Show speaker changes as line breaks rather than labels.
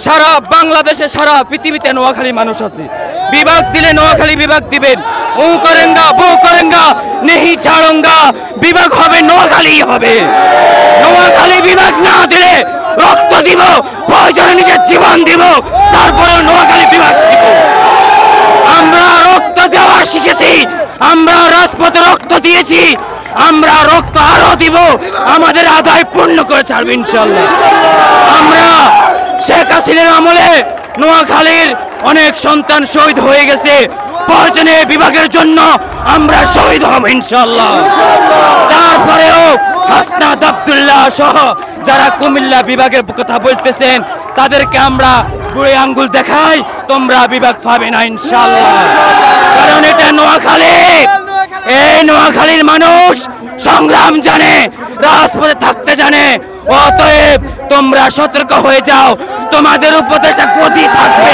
সারা বাংলাদেশে সারা পৃথিবীতে নোয়াখালী মানুষ আছে। বিভাগ দিলে নোয়াখালী বিভাগ দিবেন। ও করেঙ্গা বো করেঙ্গা নেহি ছাড়ঙ্গা, বিভাগ হবে নোয়াখালী হবে। নোয়াখালী বিভাগ না দিলে রক্ত দিব, প্রয়োজনে নিজের জীবন দিব, তারপরে নোয়াখালী বিভাগ দিব। আমরা রক্ত দেওয়া শিখেছি, আমরা রাজপথে রক্ত দিয়েছি, আমরা রক্ত আরো দিব, আমাদের আদায় পূর্ণ করে ছাড়ব ইনশাল্লাহ। আমরা শেখ হাসিনার আমলে নোয়াখালীর অনেক সন্তান শহীদ হয়ে গেছে, প্রয়োজনে বিভাগের জন্য আমরা শহীদ হব ইনশাল্লাহ। তারপরেও হাসনাত আব্দুল্লাহ সহ যারা কুমিল্লা বিভাগের কথা বলতেছেন তাদেরকে আমরা বুড়ে আঙ্গুল দেখাই, তোমরা বিভাগ পাবে না ইনশাল্লাহ। কারণ এটা নোয়াখালী, এই নোয়াখালীর মানুষ সংগ্রাম জানে, রাজপথে থাকতে জানে। অতএব তোমরা সতর্ক হয়ে যাও, তোমাদের উপদেশটা গতি থাকবে